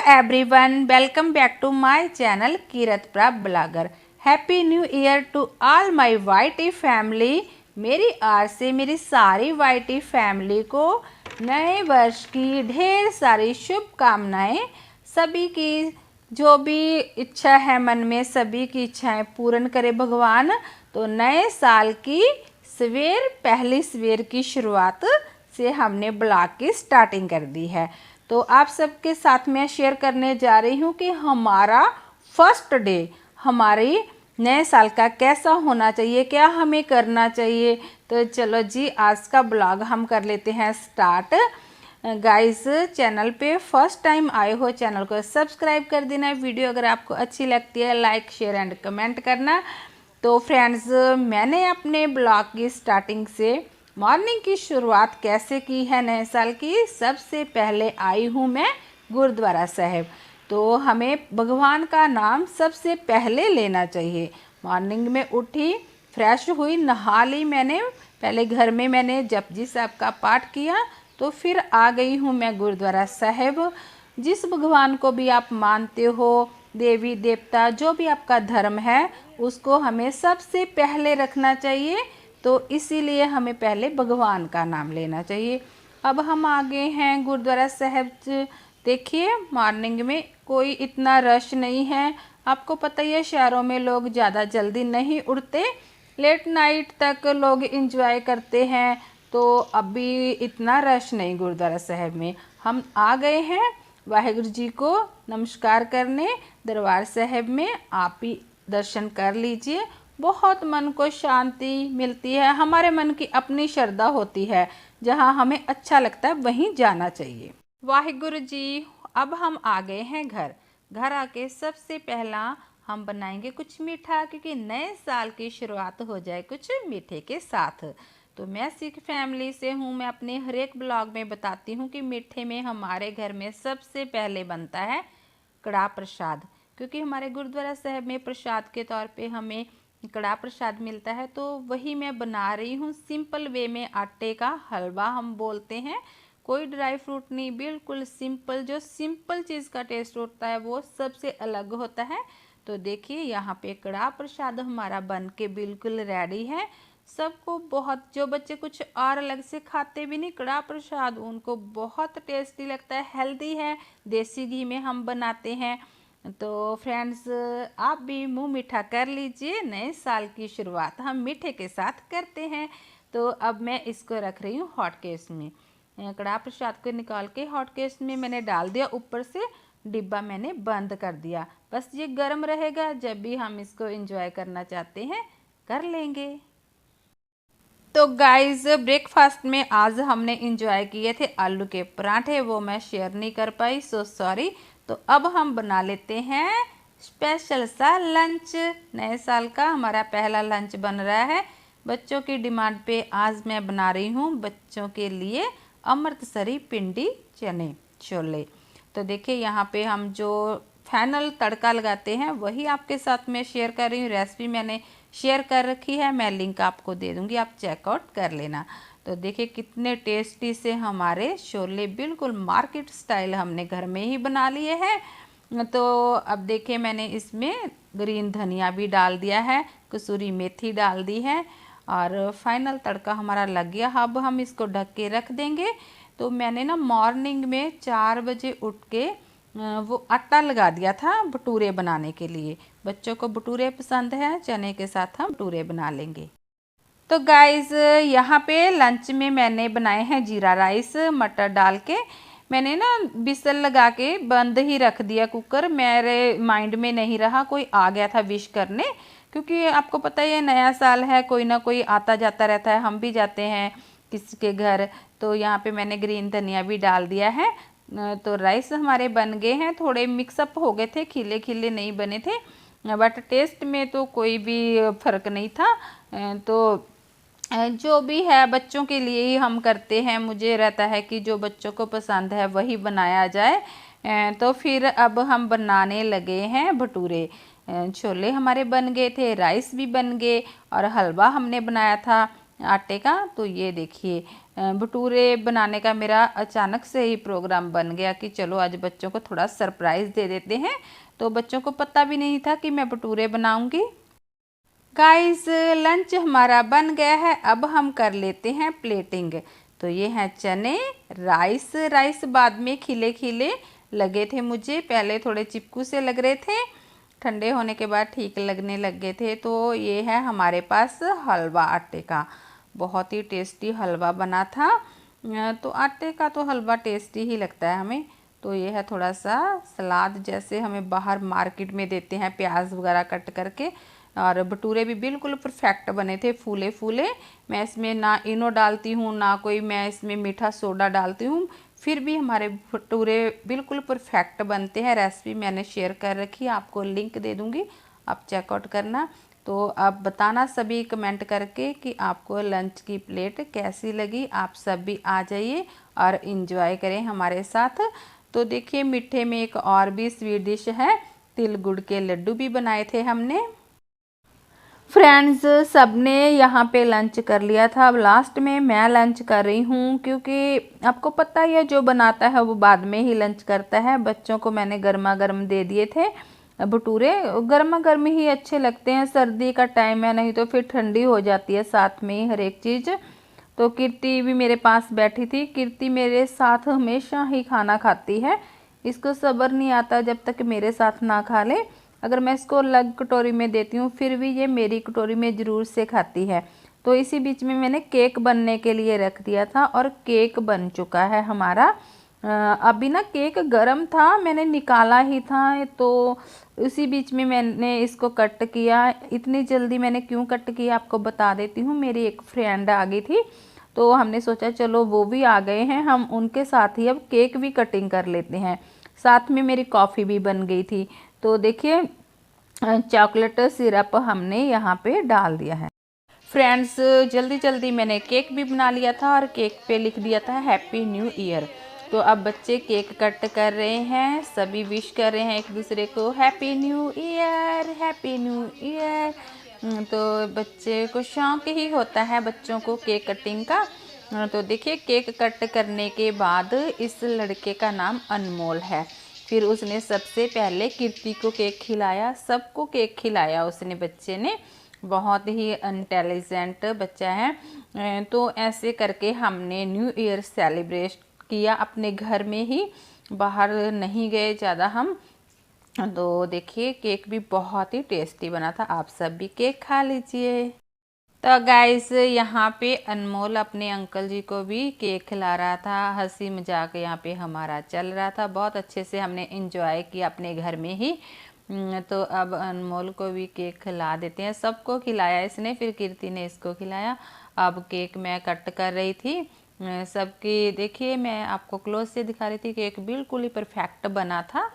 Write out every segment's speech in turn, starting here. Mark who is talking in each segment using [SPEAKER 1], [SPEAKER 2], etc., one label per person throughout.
[SPEAKER 1] everyone, welcome back to my channel कीरतप्रा blogger. Happy new year to all my YT family. मेरी आज से मेरी सारी वाईटी फैमिली को नए वर्ष की ढेर सारी शुभकामनाएं। सभी की जो भी इच्छा है मन में, सभी की इच्छाएं पूर्ण करे भगवान। तो नए साल की पहली सवेर की शुरुआत से हमने ब्लॉग की स्टार्टिंग कर दी है। तो आप सबके साथ में शेयर करने जा रही हूँ कि हमारा फर्स्ट डे हमारी नए साल का कैसा होना चाहिए, क्या हमें करना चाहिए। तो चलो जी, आज का ब्लॉग हम कर लेते हैं स्टार्ट। गाइस, चैनल पे फर्स्ट टाइम आए हो, चैनल को सब्सक्राइब कर देना। वीडियो अगर आपको अच्छी लगती है लाइक शेयर एंड कमेंट करना। तो फ्रेंड्स, मैंने अपने ब्लॉग की स्टार्टिंग से मॉर्निंग की शुरुआत कैसे की है नए साल की। सबसे पहले आई हूँ मैं गुरुद्वारा साहिब। तो हमें भगवान का नाम सबसे पहले लेना चाहिए। मॉर्निंग में उठी, फ्रेश हुई, नहा ली मैंने। पहले घर में मैंने जपजी साहब का पाठ किया, तो फिर आ गई हूँ मैं गुरुद्वारा साहिब। जिस भगवान को भी आप मानते हो, देवी देवता जो भी आपका धर्म है, उसको हमें सबसे पहले रखना चाहिए। तो इसीलिए हमें पहले भगवान का नाम लेना चाहिए। अब हम आ गए हैं गुरुद्वारा साहिब। देखिए, मॉर्निंग में कोई इतना रश नहीं है। आपको पता ही है, शहरों में लोग ज़्यादा जल्दी नहीं उठते, लेट नाइट तक लोग एंजॉय करते हैं। तो अभी इतना रश नहीं गुरुद्वारा साहिब में। हम आ गए हैं वाहिगुरु जी को नमस्कार करने दरबार साहिब में। आप भी दर्शन कर लीजिए, बहुत मन को शांति मिलती है। हमारे मन की अपनी श्रद्धा होती है, जहाँ हमें अच्छा लगता है वहीं जाना चाहिए। वाहिगुरु जी, अब हम आ गए हैं घर आके सबसे पहला हम बनाएंगे कुछ मीठा, क्योंकि नए साल की शुरुआत हो जाए कुछ मीठे के साथ। तो मैं सिख फैमिली से हूँ, मैं अपने हर एक ब्लॉग में बताती हूँ कि मीठे में हमारे घर में सबसे पहले बनता है कड़ा प्रसाद। क्योंकि हमारे गुरुद्वारा साहिब में प्रसाद के तौर पे हमें कड़ा प्रसाद मिलता है। तो वही मैं बना रही हूँ सिंपल वे में। आटे का हलवा हम बोलते हैं, कोई ड्राई फ्रूट नहीं, बिल्कुल सिंपल। जो सिंपल चीज़ का टेस्ट होता है वो सबसे अलग होता है। तो देखिए, यहाँ पे कड़ा प्रसाद हमारा बन के बिल्कुल रेडी है। सबको बहुत, जो बच्चे कुछ और अलग से खाते भी नहीं, कड़ा प्रसाद उनको बहुत टेस्टी लगता है, हेल्दी है, देसी घी में हम बनाते हैं। तो फ्रेंड्स, आप भी मुंह मीठा कर लीजिए। नए साल की शुरुआत हम मीठे के साथ करते हैं। तो अब मैं इसको रख रही हूँ हॉट केस में। कड़ा प्रसाद को निकाल के हॉट केस में मैंने डाल दिया, ऊपर से डिब्बा मैंने बंद कर दिया। बस ये गर्म रहेगा, जब भी हम इसको एंजॉय करना चाहते हैं कर लेंगे। तो गाइस, ब्रेकफास्ट में आज हमने एंजॉय किए थे आलू के पराठे, वो मैं शेयर नहीं कर पाई, सो सॉरी। तो अब हम बना लेते हैं स्पेशल सा लंच। नए साल का हमारा पहला लंच बन रहा है। बच्चों की डिमांड पे आज मैं बना रही हूँ बच्चों के लिए अमृतसरी पिंडी चने छोले। तो देखिए, यहाँ पे हम जो फाइनल तड़का लगाते हैं वही आपके साथ में शेयर कर रही हूँ। रेसिपी मैंने शेयर कर रखी है, मैं लिंक आपको दे दूँगी, आप चेकआउट कर लेना। तो देखिए कितने टेस्टी से हमारे छोले बिल्कुल मार्केट स्टाइल हमने घर में ही बना लिए हैं। तो अब देखिए, मैंने इसमें ग्रीन धनिया भी डाल दिया है, कसूरी मेथी डाल दी है, और फाइनल तड़का हमारा लग गया। अब हम इसको ढक के रख देंगे। तो मैंने ना मॉर्निंग में 4 बजे उठ के वो आटा लगा दिया था भटूरे बनाने के लिए। बच्चों को भटूरे पसंद है, चने के साथ हम भटूरे बना लेंगे। तो गाइस, यहाँ पे लंच में मैंने बनाए हैं जीरा राइस मटर डाल के। मैंने ना बिसल लगा के बंद ही रख दिया कुकर, मेरे माइंड में नहीं रहा, कोई आ गया था विश करने। क्योंकि आपको पता ही है, नया साल है, कोई ना कोई आता जाता रहता है, हम भी जाते हैं किसी के घर। तो यहाँ पे मैंने ग्रीन धनिया भी डाल दिया है। तो राइस हमारे बन गए हैं, थोड़े मिक्सअप हो गए थे, खिले खिले नहीं बने थे, बट टेस्ट में तो कोई भी फ़र्क नहीं था। तो जो भी है बच्चों के लिए ही हम करते हैं। मुझे रहता है कि जो बच्चों को पसंद है वही बनाया जाए। तो फिर अब हम बनाने लगे हैं भटूरे। छोले हमारे बन गए थे, राइस भी बन गए, और हलवा हमने बनाया था आटे का। तो ये देखिए भटूरे बनाने का मेरा अचानक से ही प्रोग्राम बन गया कि चलो आज बच्चों को थोड़ा सरप्राइज़ दे देते हैं। तो बच्चों को पता भी नहीं था कि मैं भटूरे बनाऊंगी। गाइस लंच हमारा बन गया है, अब हम कर लेते हैं प्लेटिंग। तो ये हैं चने, राइस बाद में खिले खिले लगे थे मुझे, पहले थोड़े चिपकू से लग रहे थे, ठंडे होने के बाद ठीक लगने लग गए थे। तो ये है हमारे पास हलवा आटे का, बहुत ही टेस्टी हलवा बना था। तो आटे का तो हलवा टेस्टी ही लगता है हमें। तो ये है थोड़ा सा सलाद जैसे हमें बाहर मार्केट में देते हैं, प्याज वगैरह कट करके। और भटूरे भी बिल्कुल परफेक्ट बने थे, फूले फूले। मैं इसमें ना इनो डालती हूँ ना कोई मैं इसमें मीठा सोडा डालती हूँ, फिर भी हमारे भटूरे बिल्कुल परफेक्ट बनते हैं। रेसिपी मैंने शेयर कर रखी है, आपको लिंक दे दूँगी, आप चेकआउट करना। तो आप बताना सभी कमेंट करके कि आपको लंच की प्लेट कैसी लगी। आप सब भी आ जाइए और इन्जॉय करें हमारे साथ। तो देखिए मीठे में एक और भी स्वीट डिश है, तिल गुड़ के लड्डू भी बनाए थे हमने। फ्रेंड्स सबने यहाँ पे लंच कर लिया था, अब लास्ट में मैं लंच कर रही हूँ, क्योंकि आपको पता ही है जो बनाता है वो बाद में ही लंच करता है। बच्चों को मैंने गर्मा गर्म दे दिए थे भटूरे, गर्मा गर्म ही अच्छे लगते हैं, सर्दी का टाइम है, नहीं तो फिर ठंडी हो जाती है साथ में ही हर एक चीज़। तो कीर्ति भी मेरे पास बैठी थी, कीर्ति मेरे साथ हमेशा ही खाना खाती है, इसको सब्र नहीं आता जब तक मेरे साथ ना खा ले। अगर मैं इसको अलग कटोरी में देती हूँ फिर भी ये मेरी कटोरी में ज़रूर से खाती है। तो इसी बीच में मैंने केक बनने के लिए रख दिया था और केक बन चुका है हमारा। अभी ना केक गरम था, मैंने निकाला ही था, तो उसी बीच में मैंने इसको कट किया। इतनी जल्दी मैंने क्यों कट किया आपको बता देती हूँ। मेरी एक फ्रेंड आ गई थी, तो हमने सोचा चलो वो भी आ गए हैं, हम उनके साथ ही अब केक भी कटिंग कर लेते हैं। साथ में मेरी कॉफ़ी भी बन गई थी। तो देखिए चॉकलेट सिरप हमने यहाँ पे डाल दिया है। फ्रेंड्स जल्दी जल्दी मैंने केक भी बना लिया था और केक पे लिख दिया था हैप्पी न्यू ईयर। तो अब बच्चे केक कट कर रहे हैं, सभी विश कर रहे हैं एक दूसरे को happy new year, happy new year. तो बच्चे को शौक ही होता है बच्चों को केक कटिंग का। तो देखिए केक कट करने के बाद इस लड़के का नाम अनमोल है। फिर उसने सबसे पहले कीर्ति को केक खिलाया, सबको केक खिलाया उसने, बच्चे ने, बहुत ही इंटेलिजेंट बच्चा है। तो ऐसे करके हमने न्यू ईयर सेलिब्रेट किया अपने घर में ही, बाहर नहीं गए ज़्यादा हम। तो देखिए केक भी बहुत ही टेस्टी बना था, आप सब भी केक खा लीजिए। तो गाइस यहाँ पे अनमोल अपने अंकल जी को भी केक खिला रहा था, हंसी मजाक यहाँ पे हमारा चल रहा था, बहुत अच्छे से हमने एंजॉय किया अपने घर में ही। तो अब अनमोल को भी केक खिला देते हैं, सबको खिलाया इसने, फिर कीर्ति ने इसको खिलाया। अब केक मैं कट कर रही थी सबकी, देखिए मैं आपको क्लोज से दिखा रही थी, केक बिल्कुल ही परफेक्ट बना था।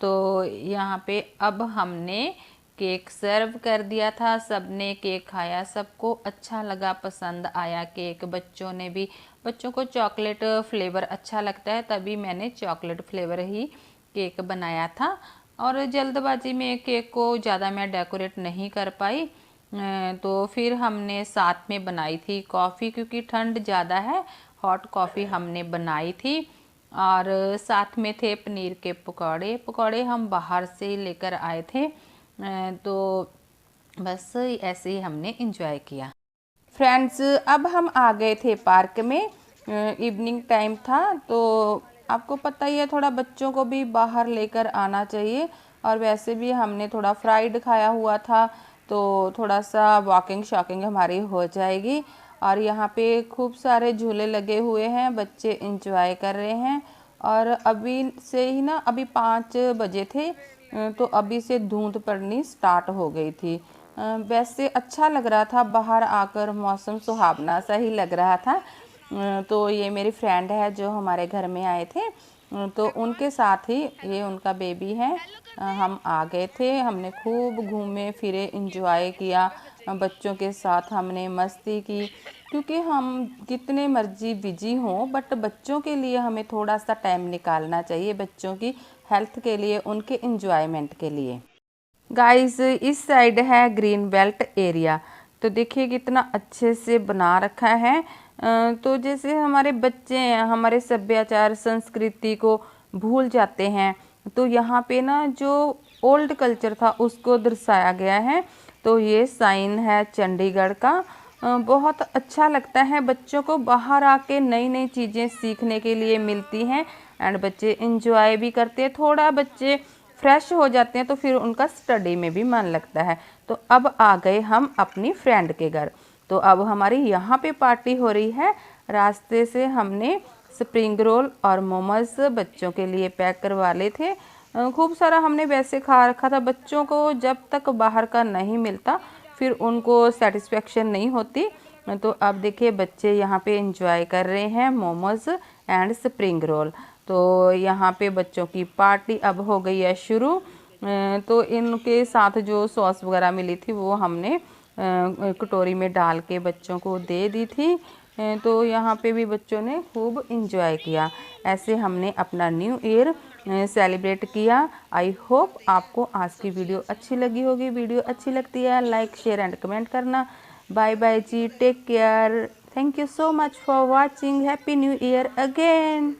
[SPEAKER 1] तो यहाँ पे अब हमने केक सर्व कर दिया था, सबने केक खाया, सबको अच्छा लगा, पसंद आया केक। बच्चों ने भी, बच्चों को चॉकलेट फ्लेवर अच्छा लगता है, तभी मैंने चॉकलेट फ्लेवर ही केक बनाया था। और जल्दबाजी में केक को ज़्यादा मैं डेकोरेट नहीं कर पाई। तो फिर हमने साथ में बनाई थी कॉफ़ी, क्योंकि ठंड ज़्यादा है, हॉट कॉफ़ी हमने बनाई थी। और साथ में थे पनीर के पकौड़े, पकौड़े हम बाहर से लेकर आए थे। तो बस ऐसे ही हमने एंजॉय किया। फ्रेंड्स अब हम आ गए थे पार्क में, इवनिंग टाइम था, तो आपको पता ही है थोड़ा बच्चों को भी बाहर लेकर आना चाहिए। और वैसे भी हमने थोड़ा फ्राइड खाया हुआ था, तो थोड़ा सा वॉकिंग शॉकिंग हमारी हो जाएगी। और यहाँ पे खूब सारे झूले लगे हुए हैं, बच्चे एंजॉय कर रहे हैं। और अभी से ही ना, अभी 5 बजे थे, तो अभी से धुंध पड़नी स्टार्ट हो गई थी। वैसे अच्छा लग रहा था, बाहर आकर मौसम सुहावना सा ही लग रहा था। तो ये मेरी फ्रेंड है जो हमारे घर में आए थे, तो उनके साथ ही, ये उनका बेबी है, हम आ गए थे। हमने खूब घूमे फिरे, एंजॉय किया, बच्चों के साथ हमने मस्ती की, क्योंकि हम कितने मर्जी बिजी हों बट बच्चों के लिए हमें थोड़ा सा टाइम निकालना चाहिए, बच्चों की हेल्थ के लिए, उनके एंजॉयमेंट के लिए। गाइस इस साइड है ग्रीन बेल्ट एरिया, तो देखिए कितना अच्छे से बना रखा है। तो जैसे हमारे बच्चे हैं, हमारे सभ्याचार संस्कृति को भूल जाते हैं, तो यहाँ पे ना जो ओल्ड कल्चर था उसको दर्शाया गया है। तो ये साइन है चंडीगढ़ का। बहुत अच्छा लगता है, बच्चों को बाहर आके नई नई चीज़ें सीखने के लिए मिलती हैं एंड बच्चे इंजॉय भी करते हैं, थोड़ा बच्चे फ्रेश हो जाते हैं तो फिर उनका स्टडी में भी मन लगता है। तो अब आ गए हम अपनी फ्रेंड के घर। तो अब हमारी यहाँ पे पार्टी हो रही है। रास्ते से हमने स्प्रिंग रोल और मोमोज बच्चों के लिए पैक करवा लिए थे। खूब सारा हमने वैसे खा रखा था। बच्चों को जब तक बाहर का नहीं मिलता फिर उनको सेटिस्फेक्शन नहीं होती। तो अब देखिए बच्चे यहाँ पे एंजॉय कर रहे हैं मोमोज एंड स्प्रिंग रोल। तो यहाँ पे बच्चों की पार्टी अब हो गई है शुरू। तो इनके साथ जो सॉस वगैरह मिली थी वो हमने कटोरी में डाल के बच्चों को दे दी थी। तो यहाँ पे भी बच्चों ने खूब इंजॉय किया। ऐसे हमने अपना न्यू ईयर सेलिब्रेट किया। आई होप आपको आज की वीडियो अच्छी लगी होगी। वीडियो अच्छी लगती है लाइक शेयर एंड कमेंट करना। बाय बाय जी, take care, thank you so much for watching, happy new year again.